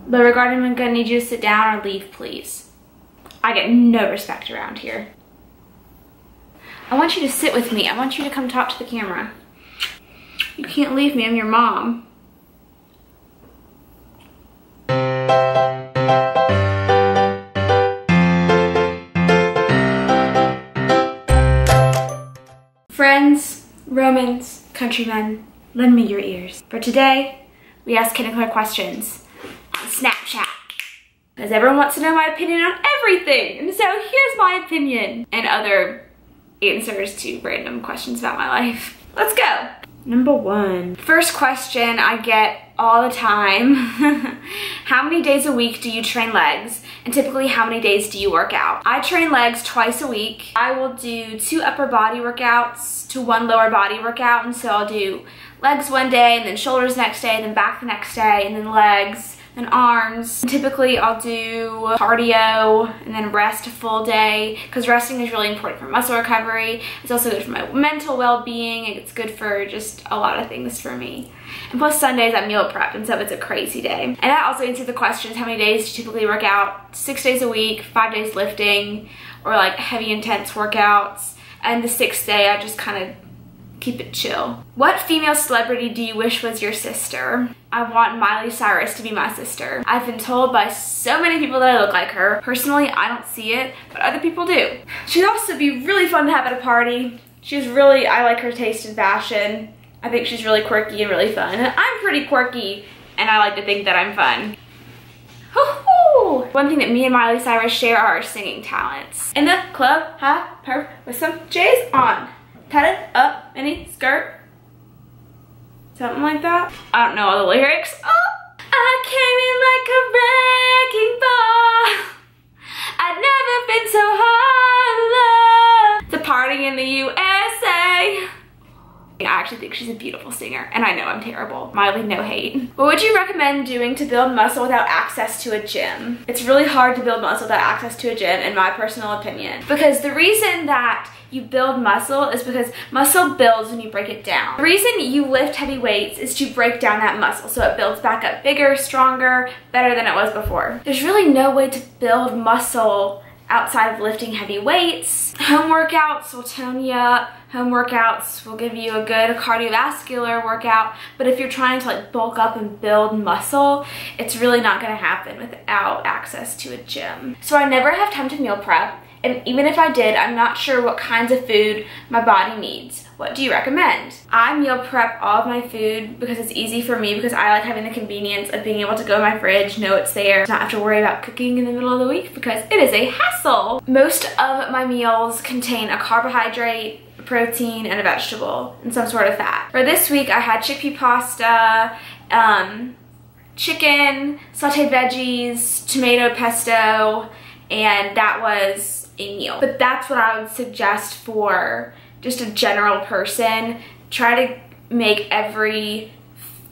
But regarding, I'm gonna need you to sit down or leave, please. I get no respect around here. I want you to sit with me. I want you to come talk to the camera. You can't leave me, I'm your mom. Friends, Romans, countrymen, lend me your ears. For today, we ask Ken and Claire questions on Snapchat. Because everyone wants to know my opinion on everything. And so here's my opinion and other answers to random questions about my life. Let's go. Number 1. First question I get all the time. How many days a week do you train legs? And typically, how many days do you work out? I train legs twice a week. I will do 2 upper body workouts to 1 lower body workout. And so I'll do legs one day, and then shoulders next day, then back the next day, and then legs, and arms. And typically I'll do cardio and then rest a full day, because resting is really important for muscle recovery. It's also good for my mental well-being. It's good for just a lot of things for me. And plus Sundays I meal prep, and so it's a crazy day. And I also answer the questions, how many days do you typically work out? 6 days a week, 5 days lifting, or like heavy intense workouts. And the 6th day I just kind of keep it chill. What female celebrity do you wish was your sister? I want Miley Cyrus to be my sister. I've been told by so many people that I look like her. Personally, I don't see it, but other people do. She'd also be really fun to have at a party. I like her taste in fashion. I think she's really quirky and really fun. And I'm pretty quirky, and I like to think that I'm fun. One thing that me and Miley Cyrus share are our singing talents. In the club, high perf with some J's on. Tatted up mini skirt. Something like that. I don't know all the lyrics. Oh, I came in like a wrecking ball. I'd never been so hard in love. To party in the USA. I actually think she's a beautiful singer, and I know I'm terrible. Miley, no hate. What would you recommend doing to build muscle without access to a gym? It's really hard to build muscle without access to a gym, in my personal opinion. Because the reason that you build muscle is because muscle builds when you break it down. The reason you lift heavy weights is to break down that muscle so it builds back up bigger, stronger, better than it was before. There's really no way to build muscle outside of lifting heavy weights. Home workouts will tone you up. Home workouts will give you a good cardiovascular workout, but if you're trying to like bulk up and build muscle, it's really not gonna happen without access to a gym. So I never have time to meal prep, and even if I did, I'm not sure what kinds of food my body needs. What do you recommend? I meal prep all of my food because it's easy for me, because I like having the convenience of being able to go in my fridge, know it's there, not have to worry about cooking in the middle of the week because it is a hassle. Most of my meals contain a carbohydrate, a protein, and a vegetable, and some sort of fat. For this week, I had chickpea pasta, chicken, sauteed veggies, tomato pesto, and that was a meal. But that's what I would suggest for just a general person. Try to make every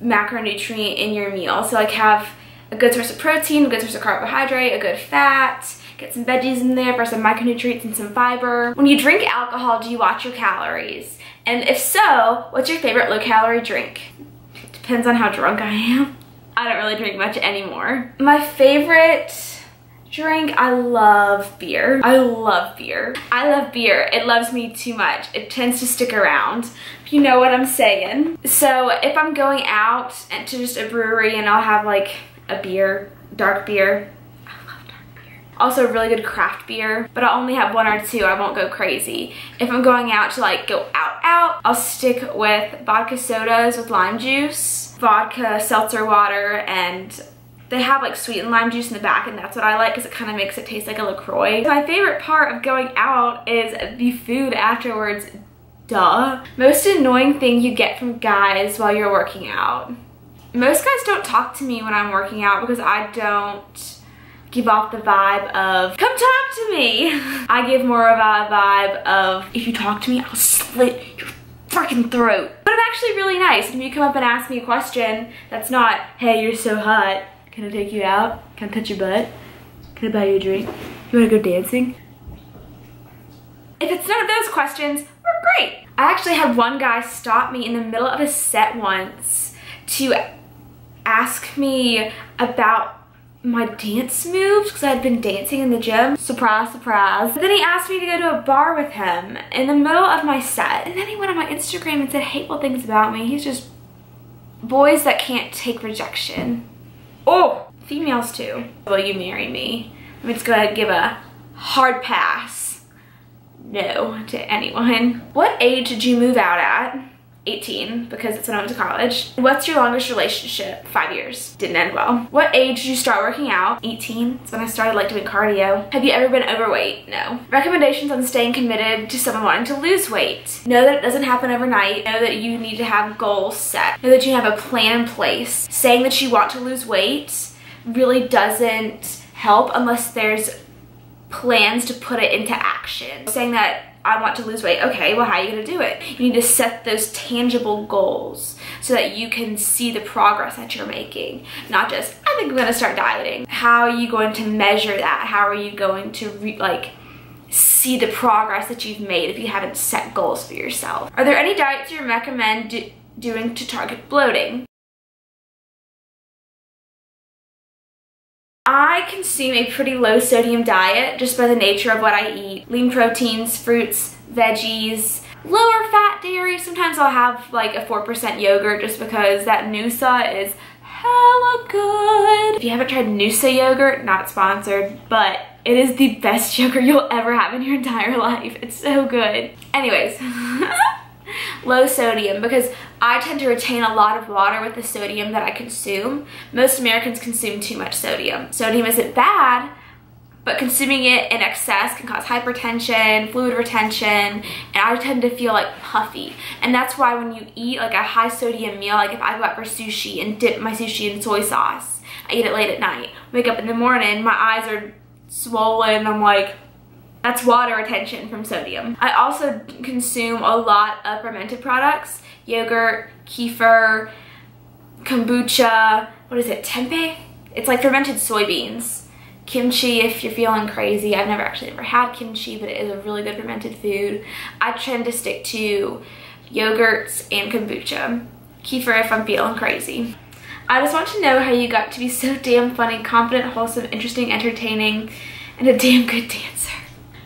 macronutrient in your meal. So like have a good source of protein, a good source of carbohydrate, a good fat, get some veggies in there for some micronutrients and some fiber. When you drink alcohol, do you watch your calories? And if so, what's your favorite low-calorie drink? Depends on how drunk I am. I don't really drink much anymore. My favorite drink, I love beer. I love beer. I love beer. It loves me too much. It tends to stick around, if you know what I'm saying. So if I'm going out to just a brewery and I'll have like a beer, dark beer. I love dark beer. Also really good craft beer, but I'll only have 1 or 2. I won't go crazy. If I'm going out to like go out, I'll stick with vodka sodas with lime juice, vodka seltzer water, and they have like sweetened lime juice in the back, and that's what I like because it kind of makes it taste like a LaCroix. My favorite part of going out is the food afterwards. Duh. Most annoying thing you get from guys while you're working out. Most guys don't talk to me when I'm working out because I don't give off the vibe of, come talk to me. I give more of a vibe of, if you talk to me, I'll slit your freaking throat. But I'm actually really nice. If you come up and ask me a question that's not, hey, you're so hot, can I take you out? Can I touch your butt? Can I buy you a drink? You wanna go dancing? If it's none of those questions, we're great. I actually had one guy stop me in the middle of a set once to ask me about my dance moves because I had been dancing in the gym. Surprise, surprise. But then he asked me to go to a bar with him in the middle of my set. And then he went on my Instagram and said hateful things about me. He's just boys that can't take rejection. Oh, females too. Will you marry me? I'm just gonna give a hard pass. No to anyone. What age did you move out at? 18, because it's when I went to college. What's your longest relationship? 5 years. Didn't end well. What age did you start working out? 18. That's when I started like doing cardio. Have you ever been overweight? No. Recommendations on staying committed to someone wanting to lose weight. Know that it doesn't happen overnight. Know that you need to have goals set. Know that you have a plan in place. Saying that you want to lose weight really doesn't help unless there's plans to put it into action. Saying that I want to lose weight. Okay, well, how are you gonna do it? You need to set those tangible goals so that you can see the progress that you're making. Not just, I think I'm gonna start dieting. How are you going to measure that? How are you going to see the progress that you've made if you haven't set goals for yourself? Are there any diets you recommend doing to target bloating? I consume a pretty low sodium diet just by the nature of what I eat. Lean proteins, fruits, veggies, lower fat dairy. Sometimes I'll have like a 4% yogurt just because that Noosa is hella good. If you haven't tried Noosa yogurt, not sponsored, but it is the best yogurt you'll ever have in your entire life. It's so good. Anyways, low sodium because I tend to retain a lot of water with the sodium that I consume. Most Americans consume too much sodium. Sodium isn't bad, but consuming it in excess can cause hypertension, fluid retention, and I tend to feel like puffy. And that's why when you eat like a high sodium meal, like if I go out for sushi and dip my sushi in soy sauce, I eat it late at night, wake up in the morning, my eyes are swollen, I'm like, that's water retention from sodium. I also consume a lot of fermented products. Yogurt, kefir, kombucha, what is it, tempeh? It's like fermented soybeans. Kimchi if you're feeling crazy. I've never had kimchi, but it is a really good fermented food. I tend to stick to yogurts and kombucha. Kefir if I'm feeling crazy. I just want to know how you got to be so damn funny, confident, wholesome, interesting, entertaining, and a damn good dancer.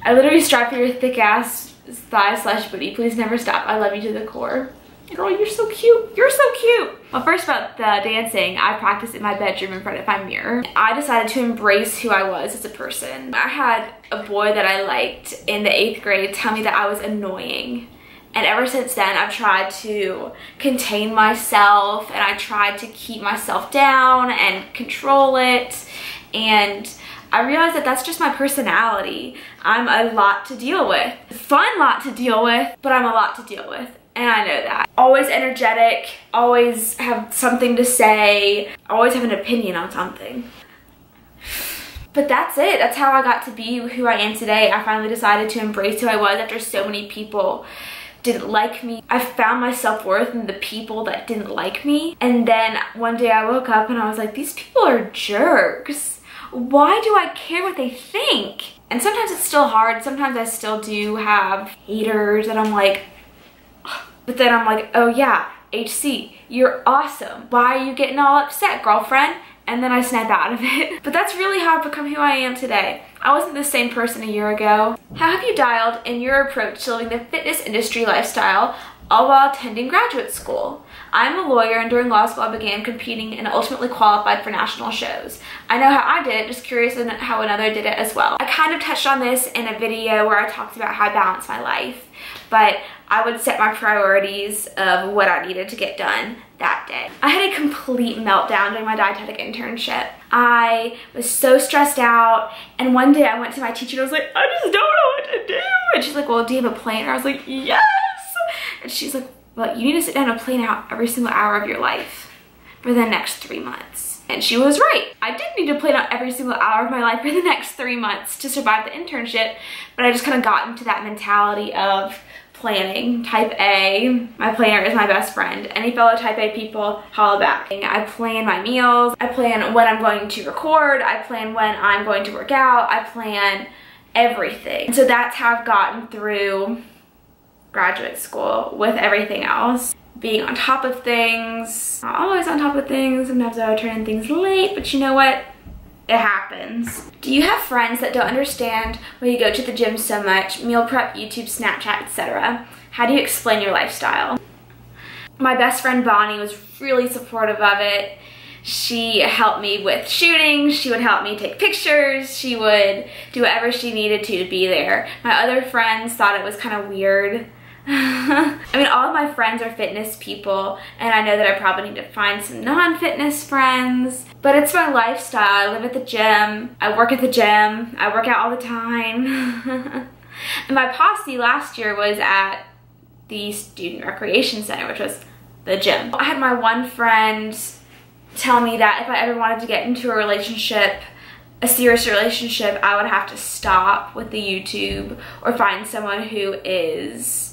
I literally strive for your thick ass thigh/booty. Please never stop. I love you to the core. Girl, you're so cute. You're so cute. Well, first about the dancing, I practiced in my bedroom in front of my mirror. I decided to embrace who I was as a person. I had a boy that I liked in the 8th grade tell me that I was annoying. And ever since then, I've tried to contain myself and I tried to keep myself down and control it. And I realized that that's just my personality. I'm a lot to deal with. Fun lot to deal with, but I'm a lot to deal with. And I know that. Always energetic, always have something to say, always have an opinion on something. But that's it. That's how I got to be who I am today. I finally decided to embrace who I was after so many people didn't like me. I found my self-worth in the people that didn't like me. And then one day I woke up and I was like, these people are jerks. Why do I care what they think? And sometimes it's still hard. Sometimes I still do have haters and I'm like, but then I'm like, oh yeah, HC, you're awesome. Why are you getting all upset, girlfriend? And then I snap out of it. But that's really how I've become who I am today. I wasn't the same person a year ago. How have you dialed in your approach to living the fitness industry lifestyle, all while attending graduate school? I'm a lawyer and during law school I began competing and ultimately qualified for national shows. I know how I did it, just curious how another did it as well. I kind of touched on this in a video where I talked about how I balance my life, but I would set my priorities of what I needed to get done that day. I had a complete meltdown during my dietetic internship. I was so stressed out, and one day I went to my teacher and I was like, I just don't know what to do. And she's like, well, do you have a plan? And I was like, yes. And she's like, well, you need to sit down and plan out every single hour of your life for the next 3 months. And she was right. I did need to plan out every single hour of my life for the next 3 months to survive the internship, but I just kind of got into that mentality of planning. Type A, my planner is my best friend. Any fellow type A people, holla back. I plan my meals, I plan when I'm going to record, I plan when I'm going to work out, I plan everything. And so that's how I've gotten through graduate school with everything else. Being on top of things, not always on top of things, sometimes I would turn in things late, but you know what? It happens. Do you have friends that don't understand why you go to the gym so much, meal prep, YouTube, Snapchat, etc.? How do you explain your lifestyle? My best friend Bonnie was really supportive of it. She helped me with shooting, she would help me take pictures, she would do whatever she needed to be there. My other friends thought it was kind of weird. I mean, all of my friends are fitness people, and I know that I probably need to find some non-fitness friends, but it's my lifestyle. I live at the gym, I work at the gym, I work out all the time. And my posse last year was at the Student Recreation Center, which was the gym. I had my one friend tell me that if I ever wanted to get into a relationship, a serious relationship, I would have to stop with the YouTube or find someone who is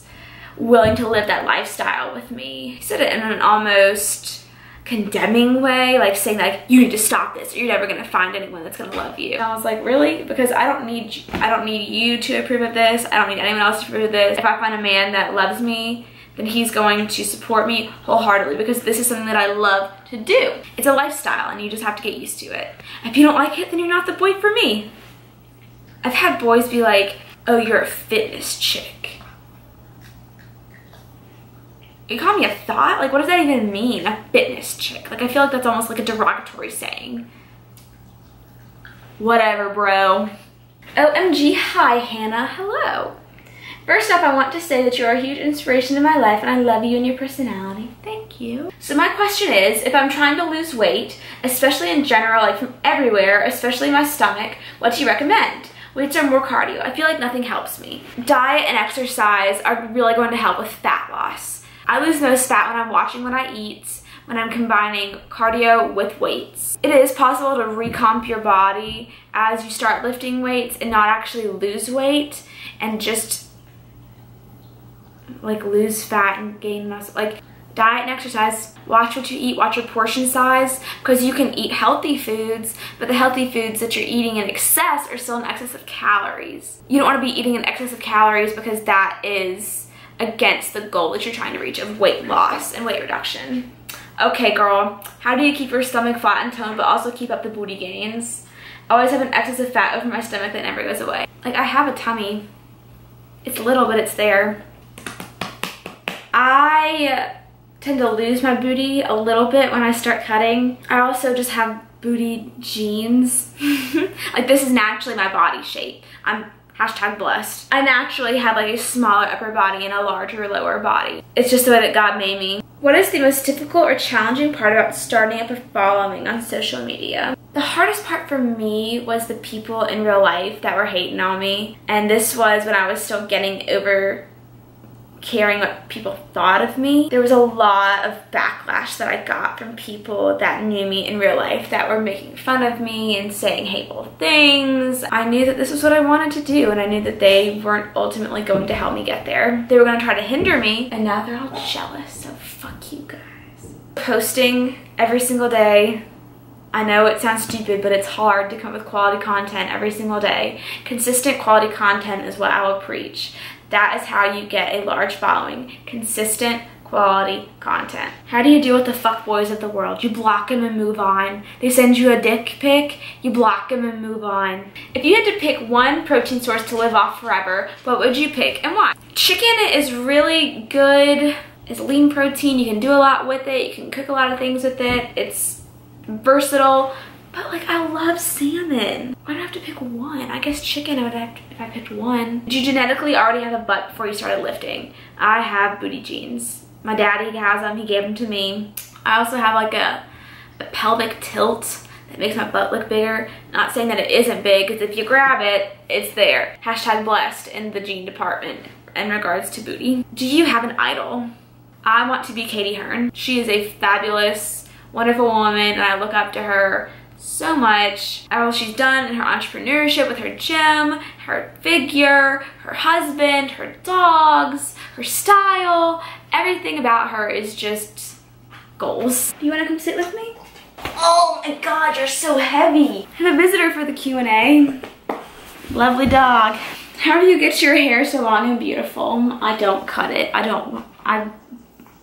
willing to live that lifestyle with me. He said it in an almost condemning way, like saying like, you need to stop this or you're never gonna find anyone that's gonna love you. And I was like, really? Because I don't need you to approve of this. I don't need anyone else to approve of this. If I find a man that loves me, then he's going to support me wholeheartedly because this is something that I love to do. It's a lifestyle and you just have to get used to it. If you don't like it, then you're not the boy for me. I've had boys be like, oh, you're a fitness chick. You call me a thought? Like, what does that even mean? A fitness chick? Like, I feel like that's almost like a derogatory saying. Whatever, bro. OMG, hi, Hannah, hello. First off, I want to say that you're a huge inspiration in my life and I love you and your personality. Thank you. So my question is, if I'm trying to lose weight, especially in general, like from everywhere, especially my stomach, what do you recommend? Weights or more cardio? I feel like nothing helps me. Diet and exercise are really going to help with fat loss. I lose most fat when I'm watching what I eat, when I'm combining cardio with weights. It is possible to recomp your body as you start lifting weights and not actually lose weight and just like lose fat and gain muscle. Like diet and exercise, watch what you eat, watch your portion size, because you can eat healthy foods, but the healthy foods that you're eating in excess are still in excess of calories. You don't want to be eating in excess of calories because that is against the goal that you're trying to reach of weight loss and weight reduction. Okay, girl, how do you keep your stomach flat and toned but also keep up the booty gains? I always have an excess of fat over my stomach that never goes away. Like, I have a tummy. It's little, but it's there. I tend to lose my booty a little bit when I start cutting. I also just have booty genes. Like, this is naturally my body shape. I'm #blessed. I naturally have like a smaller upper body and a larger lower body. It's just the way that God made me. What is the most difficult or challenging part about starting up a following on social media? The hardest part for me was the people in real life that were hating on me. And this was when I was still getting over caring what people thought of me. There was a lot of backlash that I got from people that knew me in real life that were making fun of me and saying hateful things. I knew that this was what I wanted to do and I knew that they weren't ultimately going to help me get there. They were going to try to hinder me and now they're all jealous, so fuck you guys. Posting every single day. I know it sounds stupid, but it's hard to come up with quality content every single day. Consistent quality content is what I will preach. That is how you get a large following. Consistent quality content. How do you deal with the fuckboys of the world? You block them and move on. They send you a dick pic, you block them and move on. If you had to pick one protein source to live off forever, what would you pick and why? Chicken is really good. It's lean protein. You can do a lot with it. You can cook a lot of things with it. It's versatile. But like, I love salmon. Why do I have to pick one? I guess chicken I would have to, if I picked one. Did you genetically already have a butt before you started lifting? I have booty genes. My daddy has them, he gave them to me. I also have like a pelvic tilt that makes my butt look bigger. Not saying that it isn't big, because if you grab it, it's there. #blessed in the gene department in regards to booty. Do you have an idol? I want to be Katie Hearn. She is a fabulous, wonderful woman and I look up to her so much. All she's done in her entrepreneurship with her gym, her figure, her husband, her dogs, her style, everything about her is just goals. Do you want to come sit with me? Oh my god, you're so heavy. I have a visitor for the Q&A. Lovely dog. How do you get your hair so long and beautiful? I don't cut it.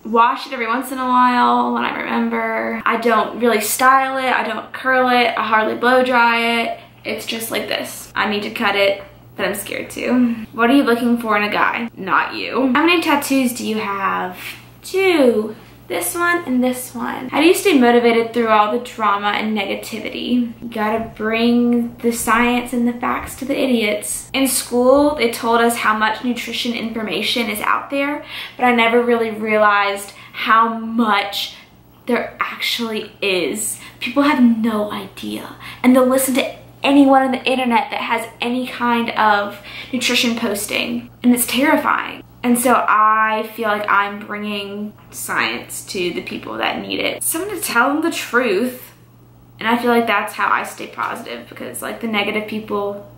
wash it every once in a while when I remember. I don't really style it. I don't curl it. I hardly blow dry it. It's just like this. I need to cut it, but I'm scared to. What are you looking for in a guy? Not you. How many tattoos do you have? 2. This one and this one. How do you stay motivated through all the drama and negativity? You gotta bring the science and the facts to the idiots. In school, they told us how much nutrition information is out there, but I never really realized how much there actually is. People have no idea, and they'll listen to anyone on the internet that has any kind of nutrition posting, and it's terrifying. And so I feel like I'm bringing science to the people that need it. Someone to tell them the truth. And I feel like that's how I stay positive, because like the negative people,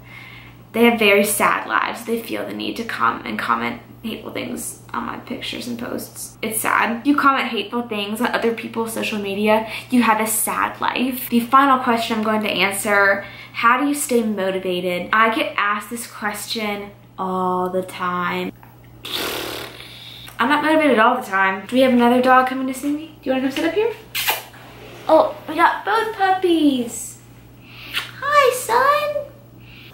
they have very sad lives. They feel the need to come and comment hateful things on my pictures and posts. It's sad. If you comment hateful things on other people's social media, you have a sad life. The final question I'm going to answer, how do you stay motivated? I get asked this question all the time. I'm not motivated all the time. Do we have another dog coming to see me? Do you want to come sit up here? Oh, we got both puppies. Hi, son.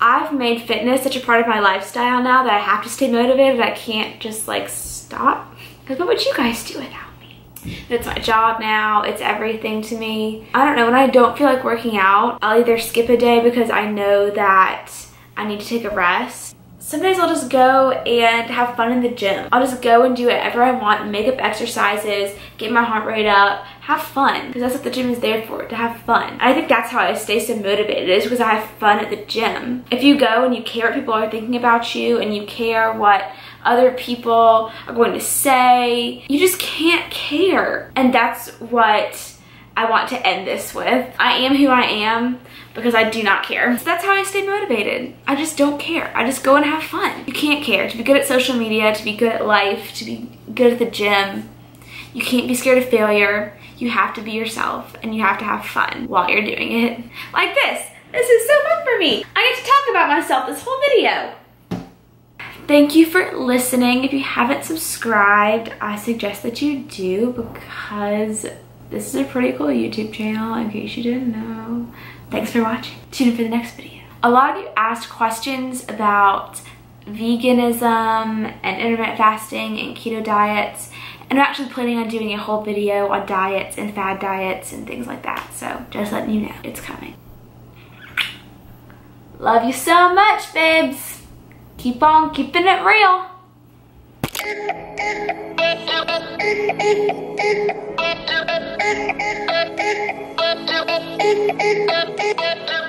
I've made fitness such a part of my lifestyle now that I have to stay motivated. I can't just like stop. Because what would you guys do without me? It's my job now. It's everything to me. I don't know, when I don't feel like working out, I'll either skip a day because I know that I need to take a rest. Some days I'll just go and have fun in the gym. I'll just go and do whatever I want, make up exercises, get my heart rate up, have fun. Because that's what the gym is there for, to have fun. And I think that's how I stay so motivated, is because I have fun at the gym. If you go and you care what people are thinking about you, and you care what other people are going to say, you just can't care. And that's what I want to end this with. I am who I am because I do not care. So that's how I stay motivated. I just don't care. I just go and have fun. You can't care. To be good at social media, to be good at life, to be good at the gym, you can't be scared of failure. You have to be yourself, and you have to have fun while you're doing it. Like this. This is so fun for me. I get to talk about myself this whole video. Thank you for listening. If you haven't subscribed, I suggest that you do, because this is a pretty cool YouTube channel, in case you didn't know. Thanks for watching. Tune in for the next video. A lot of you asked questions about veganism and intermittent fasting and keto diets, and I'm actually planning on doing a whole video on diets and fad diets and things like that. So just letting you know, it's coming. Love you so much, babes. Keep on keeping it real. Thank you.